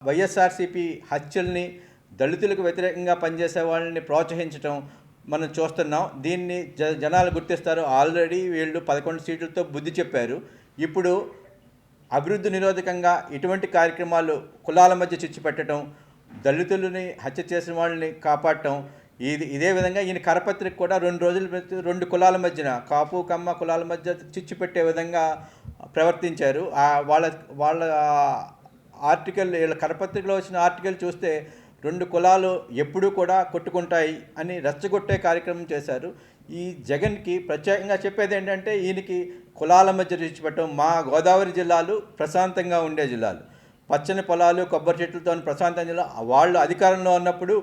వైఎస్ఆర్సీపీ హత్యల్ని, దళితులకు వ్యతిరేకంగా పనిచేసే వాళ్ళని ప్రోత్సహించడం మనం చూస్తున్నాం. దీన్ని జనాలు గుర్తిస్తారు. ఆల్రెడీ వీళ్ళు 11 సీట్లతో బుద్ధి చెప్పారు. ఇప్పుడు అభివృద్ధి నిరోధకంగా ఇటువంటి కార్యక్రమాలు, కులాల మధ్య చిచ్చు పెట్టడం, దళితులని హత్య చేసిన వాళ్ళని కాపాడటం, ఇదే విధంగా ఈయన కరపత్రిక కూడా 2 రోజుల 2 కులాల మధ్యన, కాపు కమ్మ కులాల మధ్య చిచ్చు పెట్టే విధంగా ప్రవర్తించారు. వాళ్ళ ఆర్టికల్, వీళ్ళ కరపత్రికలో వచ్చిన ఆర్టికల్ చూస్తే 2 కులాలు ఎప్పుడూ కూడా కొట్టుకుంటాయి అని రెచ్చగొట్టే కార్యక్రమం చేశారు. ఈ జగన్కి ప్రత్యేకంగా చెప్పేది ఏంటంటే, ఈయనకి కులాల మధ్య విడిచిపెట్టడం. మా గోదావరి జిల్లాలు ప్రశాంతంగా ఉండే జిల్లాలు, పచ్చని పొలాలు, కొబ్బరి చెట్లతో ప్రశాంతం జిల్లా. వాళ్ళు అధికారంలో ఉన్నప్పుడు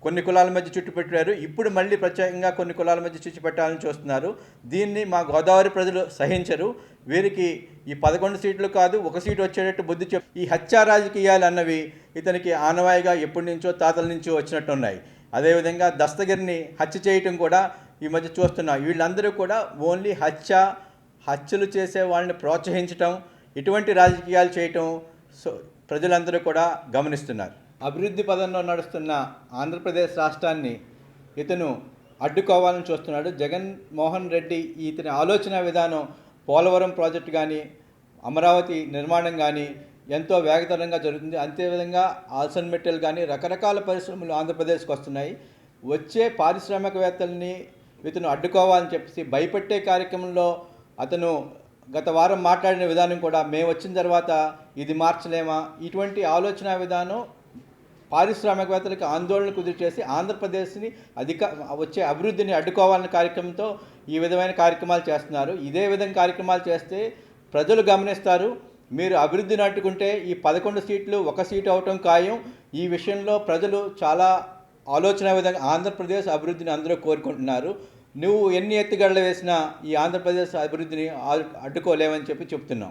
కొన్ని కులాల మధ్య చుట్టు పెట్టారు. ఇప్పుడు మళ్ళీ ప్రత్యేకంగా కొన్ని కులాల మధ్య చుట్టు పెట్టాలని చూస్తున్నారు. దీన్ని మా గోదావరి ప్రజలు సహించరు. వీరికి ఈ 11 సీట్లు కాదు, 1 సీటు వచ్చేటట్టు బుద్ధి ఈ హత్యా రాజకీయాలు అన్నవి ఇతనికి ఆనవాయిగా ఎప్పటి నుంచో, తాతల నుంచో వచ్చినట్టున్నాయి. అదేవిధంగా దస్తగిరిని హత్య చేయటం కూడా ఈ మధ్య చూస్తున్నాం. వీళ్ళందరూ కూడా ఓన్లీ హత్యలు చేసే వాళ్ళని ప్రోత్సహించటం, ఇటువంటి రాజకీయాలు చేయటం ప్రజలందరూ కూడా గమనిస్తున్నారు. అభివృద్ధి పదంలో నడుస్తున్న ఆంధ్రప్రదేశ్ రాష్ట్రాన్ని ఇతను అడ్డుకోవాలని చూస్తున్నాడు. జగన్మోహన్ రెడ్డి ఇతని ఆలోచన విధానం, పోలవరం ప్రాజెక్టు కానీ, అమరావతి నిర్మాణం కానీ ఎంతో వేగతరంగా జరుగుతుంది. అంతేవిధంగా ఆల్సన్మెట్టెల్ కానీ రకరకాల పరిశ్రమలు ఆంధ్రప్రదేశ్కి వస్తున్నాయి. వచ్చే పారిశ్రామికవేత్తల్ని ఇతను అడ్డుకోవాలని చెప్పేసి భయపెట్టే కార్యక్రమంలో అతను గత వారం మాట్లాడిన విధానం కూడా, మేము వచ్చిన తర్వాత ఇది మార్చలేమా, ఇటువంటి ఆలోచన విధానం పారిశ్రామికవేత్తలకు ఆందోళన కుదిరి చేసి ఆంధ్రప్రదేశ్ని వచ్చే అభివృద్ధిని అడ్డుకోవాలనే కార్యక్రమంతో ఈ విధమైన కార్యక్రమాలు చేస్తున్నారు. ఇదే విధంగా కార్యక్రమాలు చేస్తే ప్రజలు గమనిస్తారు. మీరు అభివృద్ధిని అడ్డుకుంటే ఈ 11 సీట్లు 1 సీటు అవటం ఖాయం. ఈ విషయంలో ప్రజలు చాలా ఆలోచన విధంగా ఆంధ్రప్రదేశ్ అభివృద్ధిని అందరూ కోరుకుంటున్నారు. నువ్వు ఎన్ని ఎత్తుగడలు వేసినా ఈ ఆంధ్రప్రదేశ్ అభివృద్ధిని అడ్డుకోలేవని చెప్తున్నాం.